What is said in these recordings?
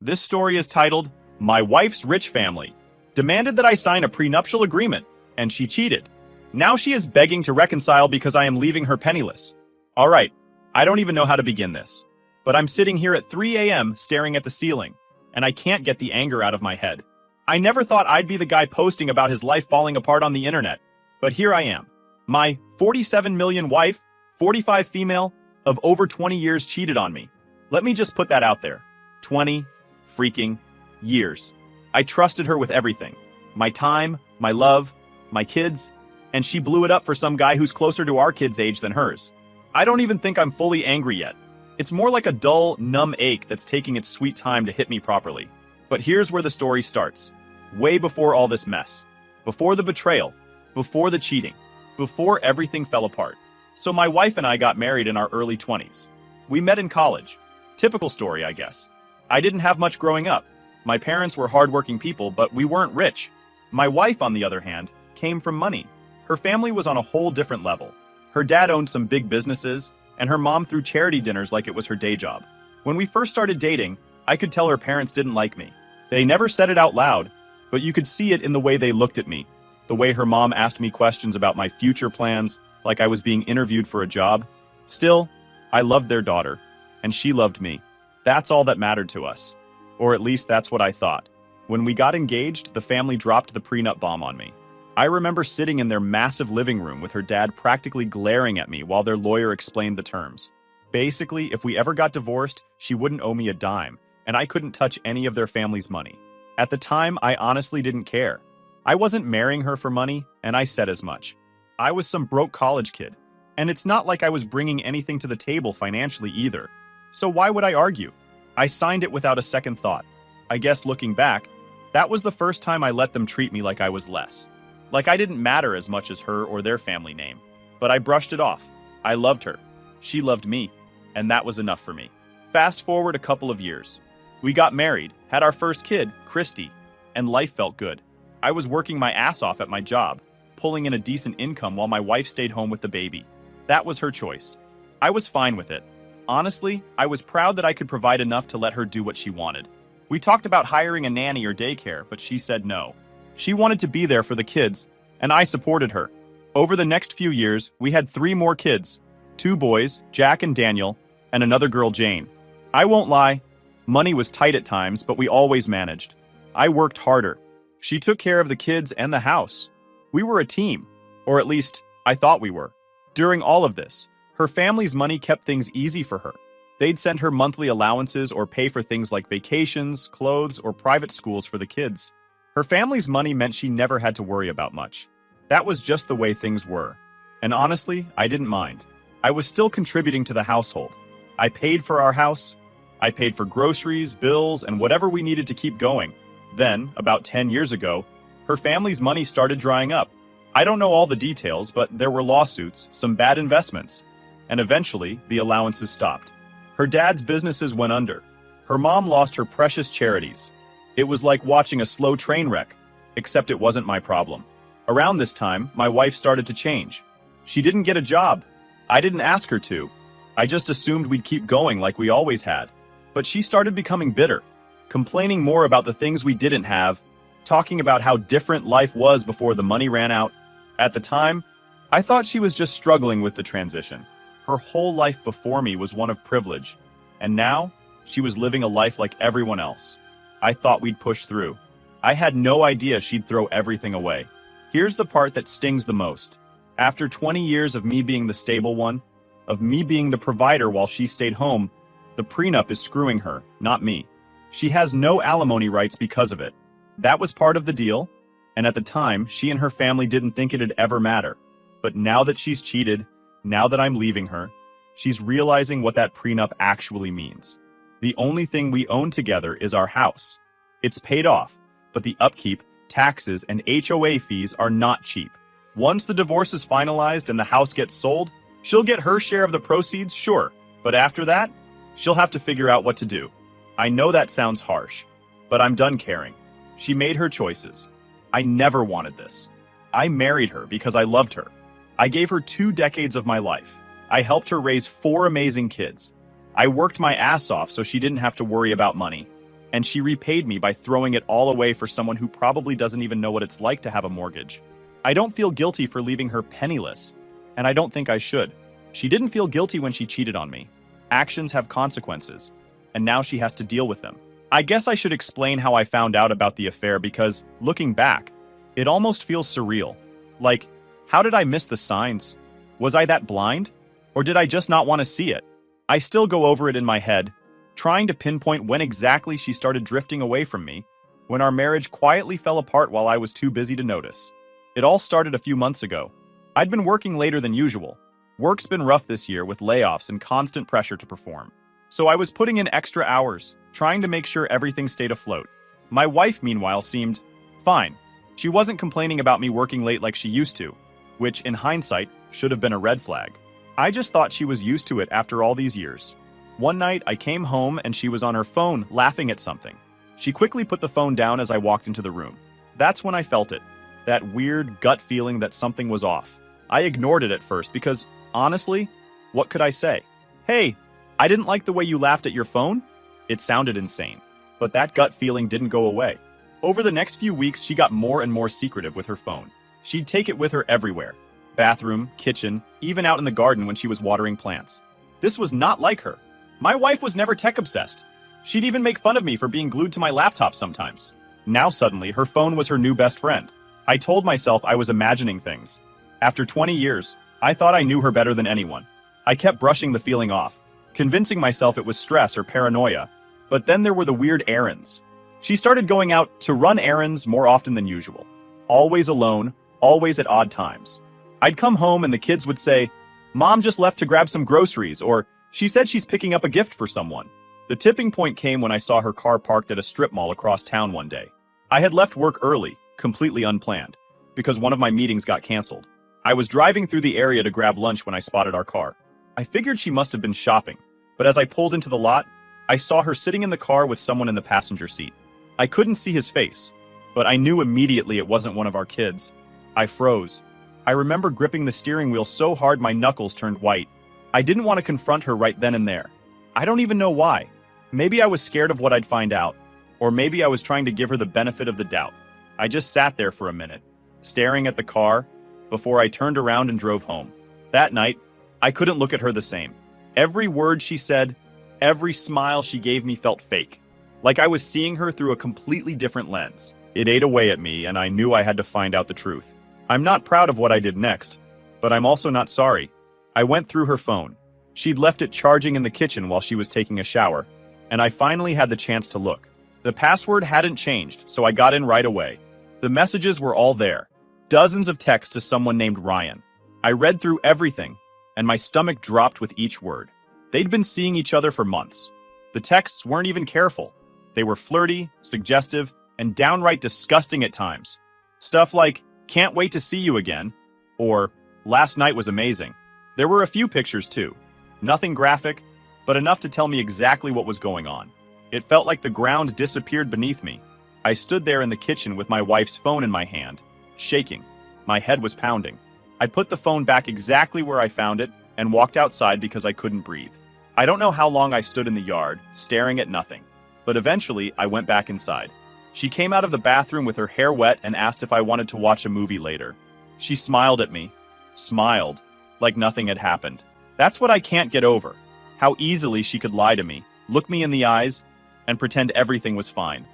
This story is titled, My Wife's Rich Family Demanded that I sign a prenuptial agreement, and she cheated. Now she is begging to reconcile because I am leaving her penniless. Alright, I don't even know how to begin this. But I'm sitting here at 3 a.m. staring at the ceiling, and I can't get the anger out of my head. I never thought I'd be the guy posting about his life falling apart on the internet. But here I am. My 47 million wife, 45 female, of over 20 years cheated on me. Let me just put that out there. 20 freaking years. I trusted her with everything. My time, my love, my kids, and she blew it up for some guy who's closer to our kids' age than hers. I don't even think I'm fully angry yet. It's more like a dull, numb ache that's taking its sweet time to hit me properly. But here's where the story starts. Way before all this mess. Before the betrayal. Before the cheating. Before everything fell apart. So my wife and I got married in our early 20s. We met in college. Typical story, I guess. I didn't have much growing up. My parents were hardworking people, but we weren't rich. My wife, on the other hand, came from money. Her family was on a whole different level. Her dad owned some big businesses, and her mom threw charity dinners like it was her day job. When we first started dating, I could tell her parents didn't like me. They never said it out loud, but you could see it in the way they looked at me. The way her mom asked me questions about my future plans, like I was being interviewed for a job. Still, I loved their daughter, and she loved me. That's all that mattered to us. Or at least that's what I thought. When we got engaged, the family dropped the prenup bomb on me. I remember sitting in their massive living room with her dad practically glaring at me while their lawyer explained the terms. Basically, if we ever got divorced, she wouldn't owe me a dime, and I couldn't touch any of their family's money. At the time, I honestly didn't care. I wasn't marrying her for money, and I said as much. I was some broke college kid, and it's not like I was bringing anything to the table financially either. So why would I argue? I signed it without a second thought. I guess looking back, that was the first time I let them treat me like I was less. Like I didn't matter as much as her or their family name. But I brushed it off. I loved her. She loved me. And that was enough for me. Fast forward a couple of years. We got married, had our first kid, Christy, and life felt good. I was working my ass off at my job, pulling in a decent income while my wife stayed home with the baby. That was her choice. I was fine with it. Honestly, I was proud that I could provide enough to let her do what she wanted. We talked about hiring a nanny or daycare, but she said no. She wanted to be there for the kids, and I supported her. Over the next few years, we had 3 more kids. 2 boys, Jack and Daniel, and another girl, Jane. I won't lie, money was tight at times, but we always managed. I worked harder. She took care of the kids and the house. We were a team, or at least, I thought we were. During all of this, her family's money kept things easy for her. They'd send her monthly allowances or pay for things like vacations, clothes, or private schools for the kids. Her family's money meant she never had to worry about much. That was just the way things were. And honestly, I didn't mind. I was still contributing to the household. I paid for our house. I paid for groceries, bills, and whatever we needed to keep going. Then, about 10 years ago, her family's money started drying up. I don't know all the details, but there were lawsuits, some bad investments, and eventually, the allowances stopped. Her dad's businesses went under. Her mom lost her precious charities. It was like watching a slow train wreck, except it wasn't my problem. Around this time, my wife started to change. She didn't get a job. I didn't ask her to. I just assumed we'd keep going like we always had. But she started becoming bitter, complaining more about the things we didn't have, talking about how different life was before the money ran out. At the time, I thought she was just struggling with the transition. Her whole life before me was one of privilege, and now she was living a life like everyone else. I thought we'd push through. I had no idea she'd throw everything away. Here's the part that stings the most. After 20 years of me being the stable one, of me being the provider while she stayed home, the prenup is screwing her, not me. She has no alimony rights because of it. That was part of the deal, and at the time, she and her family didn't think it'd ever matter. But now that she's cheated, now that I'm leaving her, she's realizing what that prenup actually means. The only thing we own together is our house. It's paid off, but the upkeep, taxes, and HOA fees are not cheap. Once the divorce is finalized and the house gets sold, she'll get her share of the proceeds, sure, but after that, she'll have to figure out what to do. I know that sounds harsh, but I'm done caring. She made her choices. I never wanted this. I married her because I loved her. I gave her 2 decades of my life. I helped her raise 4 amazing kids. I worked my ass off so she didn't have to worry about money. and she repaid me by throwing it all away for someone who probably doesn't even know what it's like to have a mortgage. I don't feel guilty for leaving her penniless, and I don't think I should. She didn't feel guilty when she cheated on me. Actions have consequences, and now she has to deal with them. I guess I should explain how I found out about the affair because, looking back, it almost feels surreal. Like, how did I miss the signs? Was I that blind? Or did I just not want to see it? I still go over it in my head, trying to pinpoint when exactly she started drifting away from me, when our marriage quietly fell apart while I was too busy to notice. It all started a few months ago. I'd been working later than usual. Work's been rough this year with layoffs and constant pressure to perform. So I was putting in extra hours, trying to make sure everything stayed afloat. My wife, meanwhile, seemed fine. She wasn't complaining about me working late like she used to, which, in hindsight, should have been a red flag. I just thought she was used to it after all these years. One night, I came home and she was on her phone laughing at something. She quickly put the phone down as I walked into the room. That's when I felt it, that weird gut feeling that something was off. I ignored it at first because, honestly, what could I say? Hey, I didn't like the way you laughed at your phone? It sounded insane, but that gut feeling didn't go away. Over the next few weeks, she got more and more secretive with her phone. She'd take it with her everywhere. Bathroom, kitchen, even out in the garden when she was watering plants. This was not like her. My wife was never tech-obsessed. She'd even make fun of me for being glued to my laptop sometimes. Now suddenly, her phone was her new best friend. I told myself I was imagining things. After 20 years, I thought I knew her better than anyone. I kept brushing the feeling off, convincing myself it was stress or paranoia. But then there were the weird errands. She started going out to run errands more often than usual. Always alone, always at odd times. I'd come home and the kids would say, "Mom just left to grab some groceries," or "She said she's picking up a gift for someone." The tipping point came when I saw her car parked at a strip mall across town one day. I had left work early, completely unplanned, because one of my meetings got canceled. I was driving through the area to grab lunch when I spotted our car. I figured she must have been shopping, but as I pulled into the lot, I saw her sitting in the car with someone in the passenger seat. I couldn't see his face, but I knew immediately it wasn't one of our kids. I froze. I remember gripping the steering wheel so hard my knuckles turned white. I didn't want to confront her right then and there. I don't even know why. Maybe I was scared of what I'd find out, or maybe I was trying to give her the benefit of the doubt. I just sat there for a minute, staring at the car, before I turned around and drove home. That night, I couldn't look at her the same. Every word she said, every smile she gave me felt fake. Like I was seeing her through a completely different lens. It ate away at me, and I knew I had to find out the truth. I'm not proud of what I did next, but I'm also not sorry. I went through her phone. She'd left it charging in the kitchen while she was taking a shower, and I finally had the chance to look. The password hadn't changed, so I got in right away. The messages were all there. Dozens of texts to someone named Ryan. I read through everything, and my stomach dropped with each word. They'd been seeing each other for months. The texts weren't even careful. They were flirty, suggestive, and downright disgusting at times. Stuff like, "Can't wait to see you again," or "Last night was amazing." There were a few pictures too. Nothing graphic, but enough to tell me exactly what was going on. It felt like the ground disappeared beneath me. I stood there in the kitchen with my wife's phone in my hand, shaking. My head was pounding. I put the phone back exactly where I found it and walked outside because I couldn't breathe. I don't know how long I stood in the yard, staring at nothing. But eventually, I went back inside. She came out of the bathroom with her hair wet and asked if I wanted to watch a movie later. She smiled at me. Smiled. Like nothing had happened. That's what I can't get over. How easily she could lie to me, look me in the eyes, and pretend everything was fine.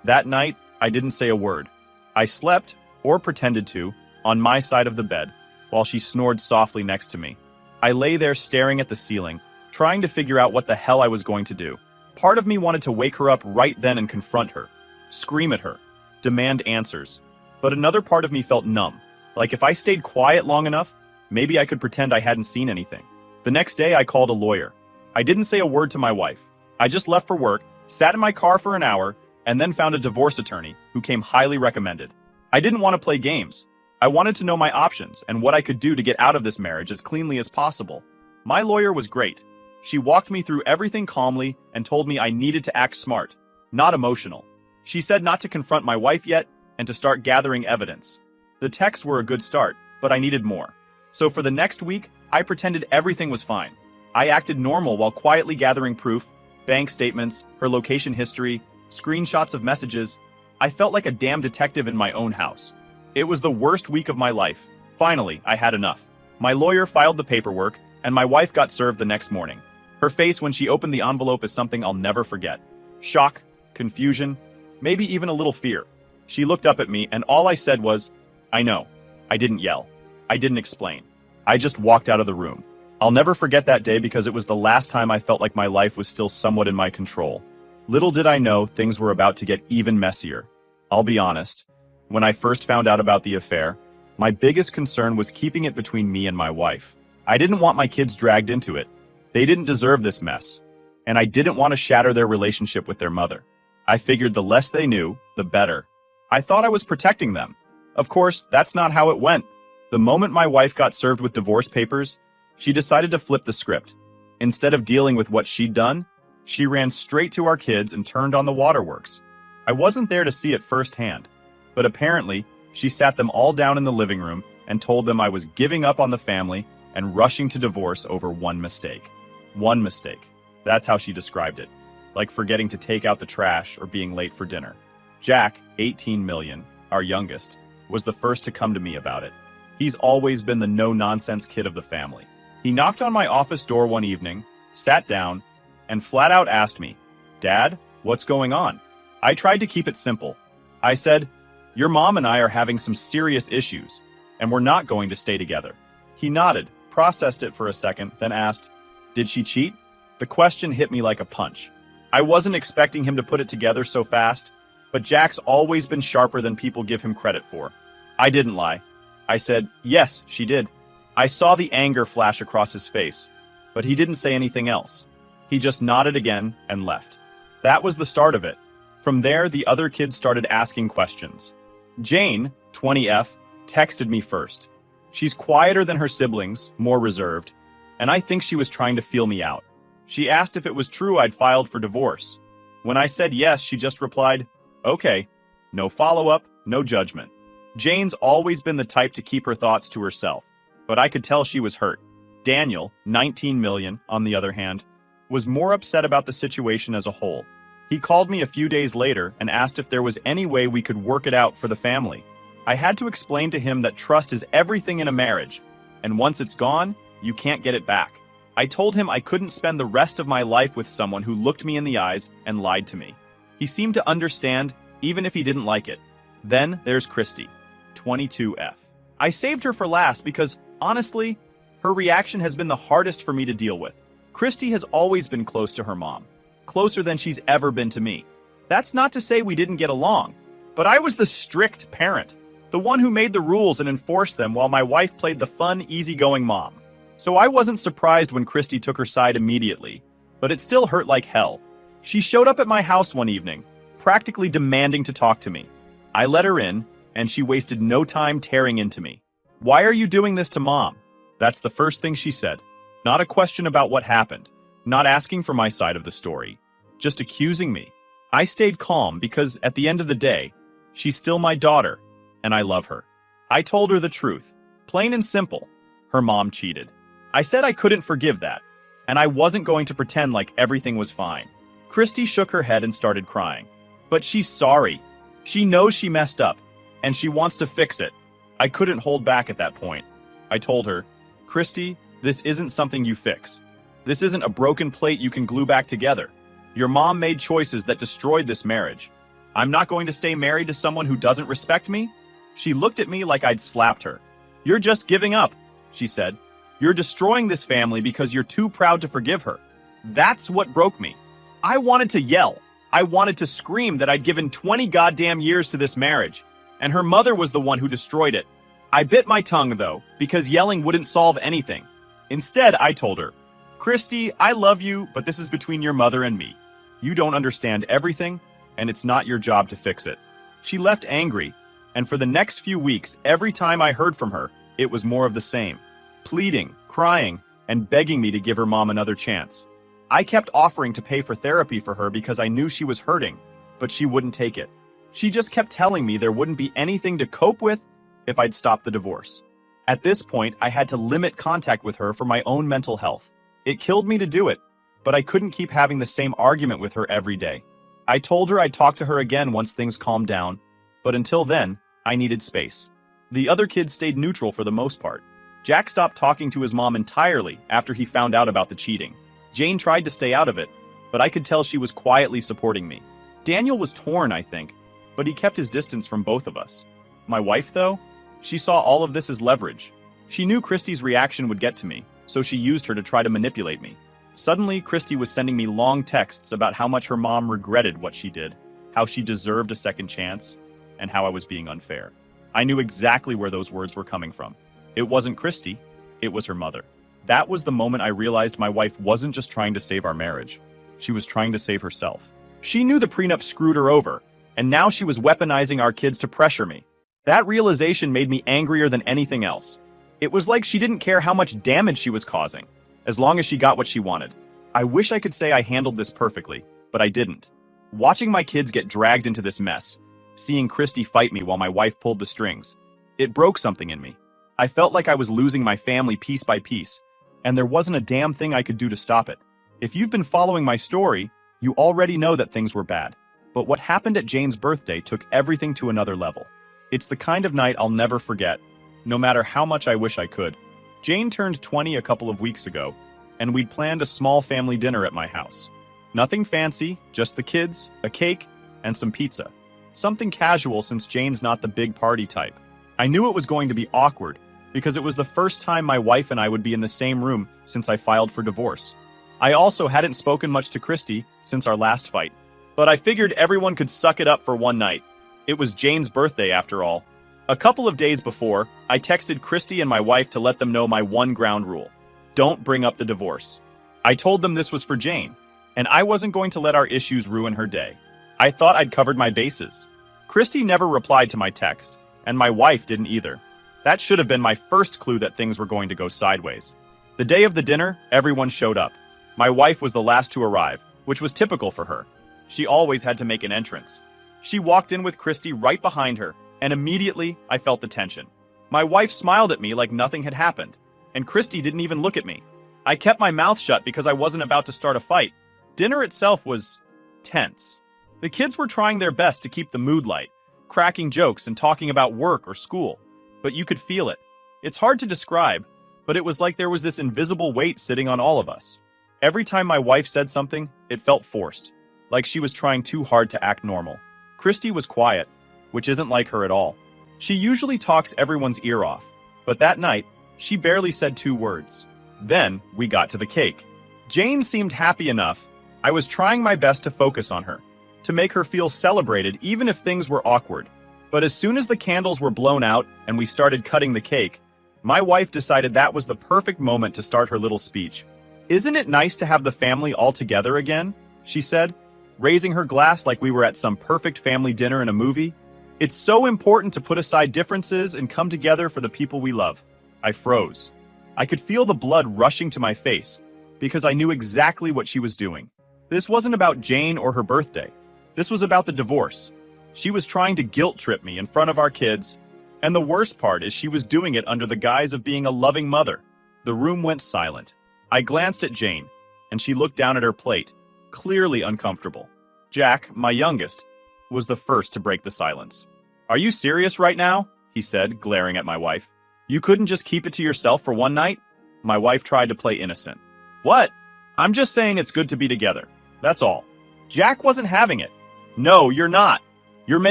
That night, I didn't say a word. I slept, or pretended to, on my side of the bed, while she snored softly next to me. I lay there staring at the ceiling, trying to figure out what the hell I was going to do. Part of me wanted to wake her up right then and confront her, scream at her, demand answers. But another part of me felt numb, like if I stayed quiet long enough, maybe I could pretend I hadn't seen anything. The next day, I called a lawyer. I didn't say a word to my wife. I just left for work, sat in my car for an hour, and then found a divorce attorney who came highly recommended. I didn't want to play games. I wanted to know my options and what I could do to get out of this marriage as cleanly as possible. My lawyer was great. She walked me through everything calmly and told me I needed to act smart, not emotional. She said not to confront my wife yet and to start gathering evidence. The texts were a good start, but I needed more. So for the next week, I pretended everything was fine. I acted normal while quietly gathering proof, bank statements, her location history, screenshots of messages. I felt like a damn detective in my own house. It was the worst week of my life. Finally, I had enough. My lawyer filed the paperwork, and my wife got served the next morning. Her face when she opened the envelope is something I'll never forget. Shock, confusion, maybe even a little fear. She looked up at me, and all I said was, "I know." I didn't yell. I didn't explain. I just walked out of the room. I'll never forget that day because it was the last time I felt like my life was still somewhat in my control. Little did I know things were about to get even messier. I'll be honest. When I first found out about the affair, my biggest concern was keeping it between me and my wife. I didn't want my kids dragged into it. They didn't deserve this mess. And I didn't want to shatter their relationship with their mother. I figured the less they knew, the better. I thought I was protecting them. Of course, that's not how it went. The moment my wife got served with divorce papers, she decided to flip the script. Instead of dealing with what she'd done, she ran straight to our kids and turned on the waterworks. I wasn't there to see it firsthand, but apparently, she sat them all down in the living room and told them I was giving up on the family and rushing to divorce over one mistake. One mistake. That's how she described it. Like forgetting to take out the trash or being late for dinner. Jack, 18 million, our youngest, was the first to come to me about it. He's always been the no-nonsense kid of the family. He knocked on my office door one evening, sat down, and flat out asked me, "Dad, what's going on?" I tried to keep it simple. I said, "Your mom and I are having some serious issues, and we're not going to stay together." He nodded, processed it for a second, then asked, "Did she cheat?" The question hit me like a punch. I wasn't expecting him to put it together so fast, but Jack's always been sharper than people give him credit for. I didn't lie. I said, "Yes, she did." I saw the anger flash across his face, but he didn't say anything else. He just nodded again and left. That was the start of it. From there, the other kids started asking questions. Jane, 20F, texted me first. She's quieter than her siblings, more reserved, and I think she was trying to feel me out. She asked if it was true I'd filed for divorce. When I said yes, she just replied, "Okay." No follow-up, no judgment. Jane's always been the type to keep her thoughts to herself, but I could tell she was hurt. Daniel, 19 million, on the other hand, was more upset about the situation as a whole. He called me a few days later and asked if there was any way we could work it out for the family. I had to explain to him that trust is everything in a marriage, and once it's gone, you can't get it back. I told him I couldn't spend the rest of my life with someone who looked me in the eyes and lied to me. He seemed to understand, even if he didn't like it. Then there's Christy, 22F. I saved her for last because, honestly, her reaction has been the hardest for me to deal with. Christy has always been close to her mom, closer than she's ever been to me. That's not to say we didn't get along, but I was the strict parent, the one who made the rules and enforced them while my wife played the fun, easygoing mom. So I wasn't surprised when Christy took her side immediately, but it still hurt like hell. She showed up at my house one evening, practically demanding to talk to me. I let her in, and she wasted no time tearing into me. "Why are you doing this to Mom?" That's the first thing she said. Not a question about what happened, not asking for my side of the story, just accusing me. I stayed calm because, at the end of the day, she's still my daughter, and I love her. I told her the truth, plain and simple. Her mom cheated. I said I couldn't forgive that, and I wasn't going to pretend like everything was fine. Christy shook her head and started crying. But she's sorry. She knows she messed up, and she wants to fix it. I couldn't hold back at that point. I told her, "Christy, this isn't something you fix. This isn't a broken plate you can glue back together. Your mom made choices that destroyed this marriage. I'm not going to stay married to someone who doesn't respect me." She looked at me like I'd slapped her. "You're just giving up," she said. "You're destroying this family because you're too proud to forgive her." That's what broke me. I wanted to yell. I wanted to scream that I'd given 20 goddamn years to this marriage, and her mother was the one who destroyed it. I bit my tongue, though, because yelling wouldn't solve anything. Instead, I told her, "Christy, I love you, but this is between your mother and me. You don't understand everything, and it's not your job to fix it." She left angry, and for the next few weeks, every time I heard from her, it was more of the same. Pleading, crying, and begging me to give her mom another chance. I kept offering to pay for therapy for her because I knew she was hurting, but she wouldn't take it. She just kept telling me there wouldn't be anything to cope with if I'd stop the divorce. At this point, I had to limit contact with her for my own mental health. It killed me to do it, but I couldn't keep having the same argument with her every day. I told her I'd talk to her again once things calmed down, but until then, I needed space. The other kids stayed neutral for the most part. Jack stopped talking to his mom entirely after he found out about the cheating. Jane tried to stay out of it, but I could tell she was quietly supporting me. Daniel was torn, I think, but he kept his distance from both of us. My wife, though? She saw all of this as leverage. She knew Christy's reaction would get to me, so she used her to try to manipulate me. Suddenly, Christy was sending me long texts about how much her mom regretted what she did, how she deserved a second chance, and how I was being unfair. I knew exactly where those words were coming from. It wasn't Christy, it was her mother. That was the moment I realized my wife wasn't just trying to save our marriage. She was trying to save herself. She knew the prenup screwed her over, and now she was weaponizing our kids to pressure me. That realization made me angrier than anything else. It was like she didn't care how much damage she was causing, as long as she got what she wanted. I wish I could say I handled this perfectly, but I didn't. Watching my kids get dragged into this mess, seeing Christy fight me while my wife pulled the strings, it broke something in me. I felt like I was losing my family piece by piece, and there wasn't a damn thing I could do to stop it. If you've been following my story, you already know that things were bad. But what happened at Jane's birthday took everything to another level. It's the kind of night I'll never forget, no matter how much I wish I could. Jane turned 20 a couple of weeks ago, and we'd planned a small family dinner at my house. Nothing fancy, just the kids, a cake, and some pizza. Something casual since Jane's not the big party type. I knew it was going to be awkward, because it was the first time my wife and I would be in the same room since I filed for divorce. I also hadn't spoken much to Christy since our last fight, but I figured everyone could suck it up for one night. It was Jane's birthday after all. A couple of days before, I texted Christy and my wife to let them know my one ground rule. Don't bring up the divorce. I told them this was for Jane, and I wasn't going to let our issues ruin her day. I thought I'd covered my bases. Christy never replied to my text, and my wife didn't either. That should have been my first clue that things were going to go sideways. The day of the dinner, everyone showed up. My wife was the last to arrive, which was typical for her. She always had to make an entrance. She walked in with Christy right behind her, and immediately I felt the tension. My wife smiled at me like nothing had happened, and Christy didn't even look at me. I kept my mouth shut because I wasn't about to start a fight. Dinner itself was tense. The kids were trying their best to keep the mood light, cracking jokes and talking about work or school, but you could feel it. It's hard to describe, but it was like there was this invisible weight sitting on all of us. Every time my wife said something, it felt forced, like she was trying too hard to act normal. Christy was quiet, which isn't like her at all. She usually talks everyone's ear off, but that night, she barely said 2 words. Then, we got to the cake. Jane seemed happy enough. I was trying my best to focus on her, to make her feel celebrated even if things were awkward. But as soon as the candles were blown out and we started cutting the cake, my wife decided that was the perfect moment to start her little speech. "Isn't it nice to have the family all together again?" she said, raising her glass like we were at some perfect family dinner in a movie. "It's so important to put aside differences and come together for the people we love." I froze. I could feel the blood rushing to my face because I knew exactly what she was doing. This wasn't about Jane or her birthday. This was about the divorce. She was trying to guilt trip me in front of our kids, and the worst part is she was doing it under the guise of being a loving mother. The room went silent. I glanced at Jane, and she looked down at her plate, clearly uncomfortable. Jack, my youngest, was the first to break the silence. "Are you serious right now?" he said, glaring at my wife. "You couldn't just keep it to yourself for one night?" My wife tried to play innocent. "What? I'm just saying it's good to be together. That's all." Jack wasn't having it. "No, you're not. You're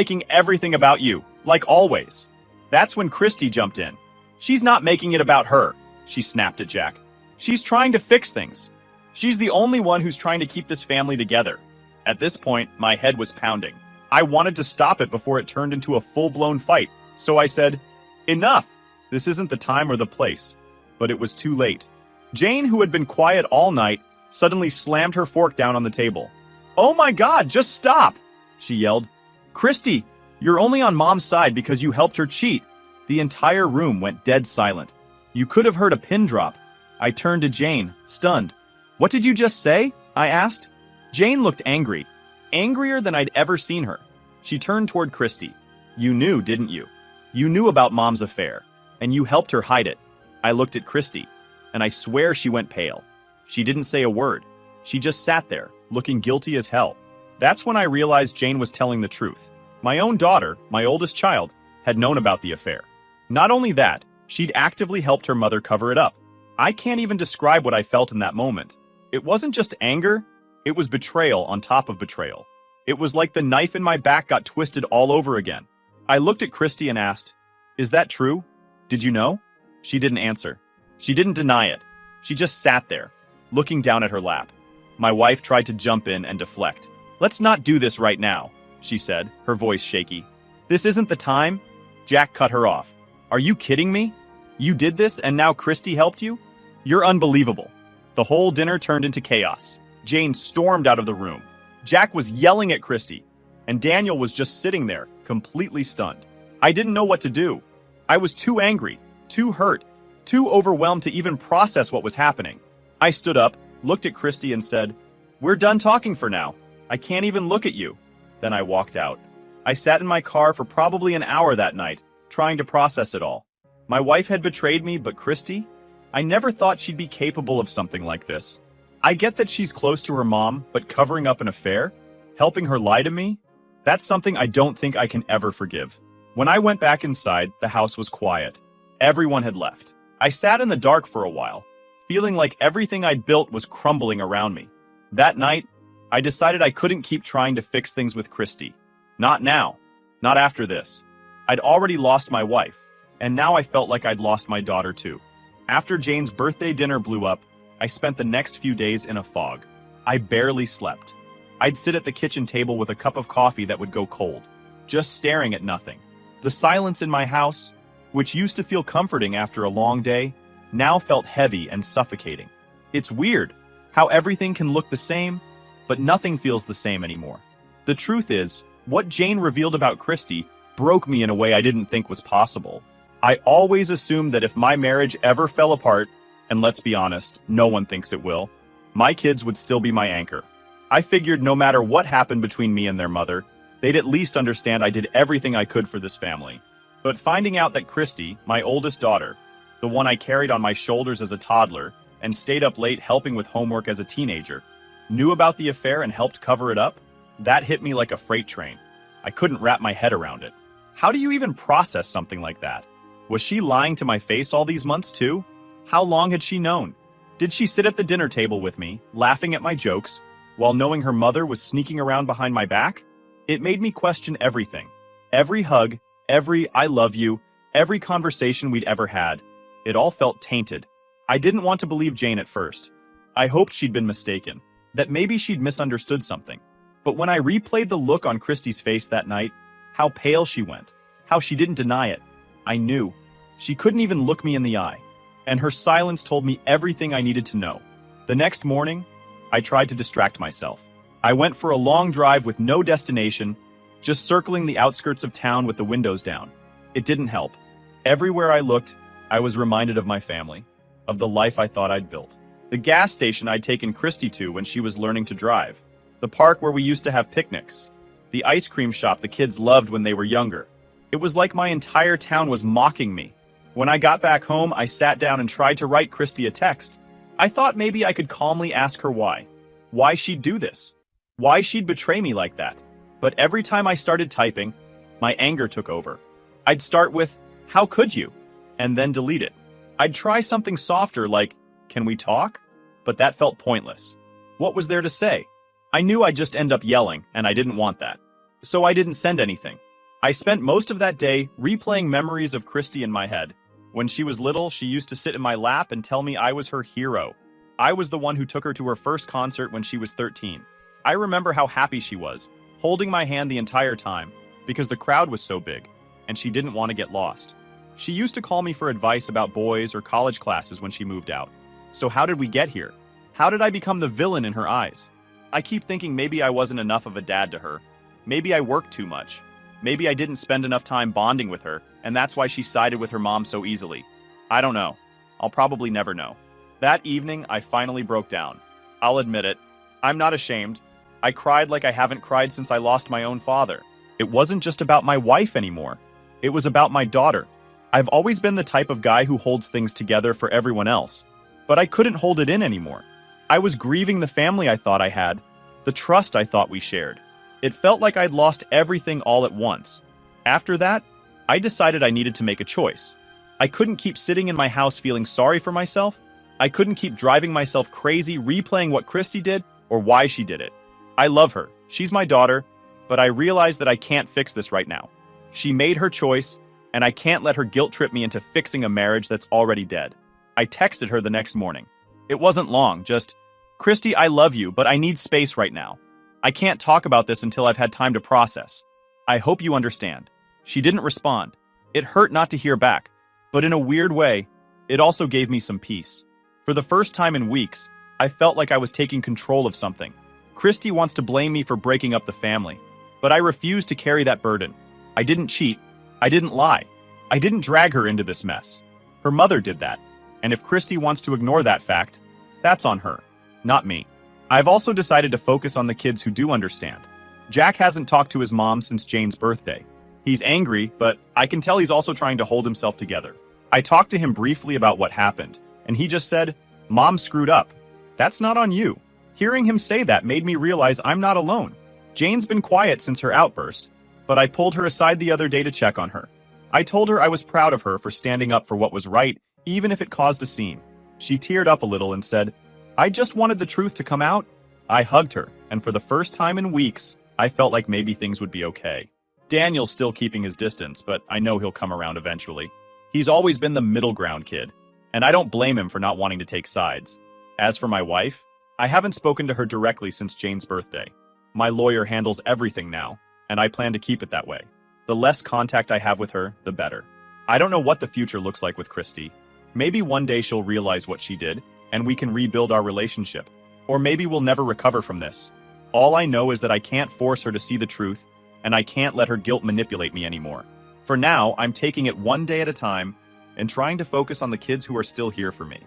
making everything about you, like always." That's when Christy jumped in. "She's not making it about her," she snapped at Jack. "She's trying to fix things. She's the only one who's trying to keep this family together." At this point, my head was pounding. I wanted to stop it before it turned into a full-blown fight, so I said, "Enough! This isn't the time or the place." But it was too late. Jane, who had been quiet all night, suddenly slammed her fork down on the table. "Oh my God, just stop!" she yelled. "Christy, you're only on Mom's side because you helped her cheat." The entire room went dead silent. You could have heard a pin drop. I turned to Jane, stunned. "What did you just say?" I asked. Jane looked angry. Angrier than I'd ever seen her. She turned toward Christy. "You knew, didn't you? You knew about Mom's affair, and you helped her hide it." I looked at Christy, and I swear she went pale. She didn't say a word. She just sat there, looking guilty as hell. That's when I realized Jane was telling the truth. My own daughter, my oldest child, had known about the affair. Not only that, she'd actively helped her mother cover it up. I can't even describe what I felt in that moment. It wasn't just anger, it was betrayal on top of betrayal. It was like the knife in my back got twisted all over again. I looked at Christy and asked, "Is that true? Did you know?" She didn't answer. She didn't deny it. She just sat there, looking down at her lap. My wife tried to jump in and deflect. "Let's not do this right now," she said, her voice shaky. "This isn't the time." Jack cut her off. "Are you kidding me? You did this and now Christy helped you? You're unbelievable." The whole dinner turned into chaos. Jane stormed out of the room. Jack was yelling at Christy, and Daniel was just sitting there, completely stunned. I didn't know what to do. I was too angry, too hurt, too overwhelmed to even process what was happening. I stood up, looked at Christy and said, "We're done talking for now. I can't even look at you." Then I walked out. I sat in my car for probably an hour that night, trying to process it all. My wife had betrayed me, but Christy? I never thought she'd be capable of something like this. I get that she's close to her mom, but covering up an affair? Helping her lie to me? That's something I don't think I can ever forgive. When I went back inside, the house was quiet. Everyone had left. I sat in the dark for a while, feeling like everything I'd built was crumbling around me. That night, I decided I couldn't keep trying to fix things with Christy. Not now. Not after this. I'd already lost my wife, and now I felt like I'd lost my daughter too. After Jane's birthday dinner blew up, I spent the next few days in a fog. I barely slept. I'd sit at the kitchen table with a cup of coffee that would go cold, just staring at nothing. The silence in my house, which used to feel comforting after a long day, now felt heavy and suffocating. It's weird how everything can look the same, but nothing feels the same anymore. The truth is, what Jane revealed about Christy broke me in a way I didn't think was possible. I always assumed that if my marriage ever fell apart, and let's be honest, no one thinks it will, my kids would still be my anchor. I figured no matter what happened between me and their mother, they'd at least understand I did everything I could for this family. But finding out that Christy, my oldest daughter, the one I carried on my shoulders as a toddler and stayed up late helping with homework as a teenager, knew about the affair and helped cover it up, that hit me like a freight train. I couldn't wrap my head around it. How do you even process something like that? Was she lying to my face all these months too? How long had she known? Did she sit at the dinner table with me, laughing at my jokes, while knowing her mother was sneaking around behind my back? It made me question everything. Every hug, every "I love you," every conversation we'd ever had. It all felt tainted. I didn't want to believe Jane at first. I hoped she'd been mistaken, that maybe she'd misunderstood something. But when I replayed the look on Christy's face that night, how pale she went, how she didn't deny it, I knew. She couldn't even look me in the eye, and her silence told me everything I needed to know. The next morning, I tried to distract myself. I went for a long drive with no destination, just circling the outskirts of town with the windows down. It didn't help. Everywhere I looked, I was reminded of my family, of the life I thought I'd built. The gas station I'd taken Christy to when she was learning to drive. The park where we used to have picnics. The ice cream shop the kids loved when they were younger. It was like my entire town was mocking me. When I got back home, I sat down and tried to write Christy a text. I thought maybe I could calmly ask her why. Why she'd do this. Why she'd betray me like that. But every time I started typing, my anger took over. I'd start with, "How could you?" and then delete it. I'd try something softer like, "Can we talk?" But that felt pointless. What was there to say? I knew I'd just end up yelling, and I didn't want that. So I didn't send anything. I spent most of that day replaying memories of Christy in my head. When she was little, she used to sit in my lap and tell me I was her hero. I was the one who took her to her first concert when she was 13. I remember how happy she was, holding my hand the entire time, because the crowd was so big, and she didn't want to get lost. She used to call me for advice about boys or college classes when she moved out. So how did we get here? How did I become the villain in her eyes? I keep thinking maybe I wasn't enough of a dad to her. Maybe I worked too much. Maybe I didn't spend enough time bonding with her, and that's why she sided with her mom so easily. I don't know. I'll probably never know. That evening, I finally broke down. I'll admit it. I'm not ashamed. I cried like I haven't cried since I lost my own father. It wasn't just about my wife anymore. It was about my daughter. I've always been the type of guy who holds things together for everyone else, but I couldn't hold it in anymore. I was grieving the family I thought I had, the trust I thought we shared. It felt like I'd lost everything all at once. After that, I decided I needed to make a choice. I couldn't keep sitting in my house feeling sorry for myself. I couldn't keep driving myself crazy replaying what Christy did or why she did it. I love her. She's my daughter, but I realize that I can't fix this right now. She made her choice, and I can't let her guilt trip me into fixing a marriage that's already dead. I texted her the next morning. It wasn't long, just, "Christy, I love you, but I need space right now. I can't talk about this until I've had time to process. I hope you understand." She didn't respond. It hurt not to hear back, but in a weird way, it also gave me some peace. For the first time in weeks, I felt like I was taking control of something. Christy wants to blame me for breaking up the family, but I refuse to carry that burden. I didn't cheat. I didn't lie. I didn't drag her into this mess. Her mother did that, and if Christy wants to ignore that fact, that's on her, not me. I've also decided to focus on the kids who do understand. Jack hasn't talked to his mom since Jane's birthday. He's angry, but I can tell he's also trying to hold himself together. I talked to him briefly about what happened, and he just said, "Mom screwed up. That's not on you." Hearing him say that made me realize I'm not alone. Jane's been quiet since her outburst, but I pulled her aside the other day to check on her. I told her I was proud of her for standing up for what was right, even if it caused a scene. She teared up a little and said, "I just wanted the truth to come out." I hugged her, and for the first time in weeks, I felt like maybe things would be okay. Daniel's still keeping his distance, but I know he'll come around eventually. He's always been the middle ground kid, and I don't blame him for not wanting to take sides. As for my wife, I haven't spoken to her directly since Jane's birthday. My lawyer handles everything now, and I plan to keep it that way. The less contact I have with her, the better. I don't know what the future looks like with Christy. Maybe one day she'll realize what she did, and we can rebuild our relationship. Or maybe we'll never recover from this. All I know is that I can't force her to see the truth, and I can't let her guilt manipulate me anymore. For now, I'm taking it one day at a time and trying to focus on the kids who are still here for me.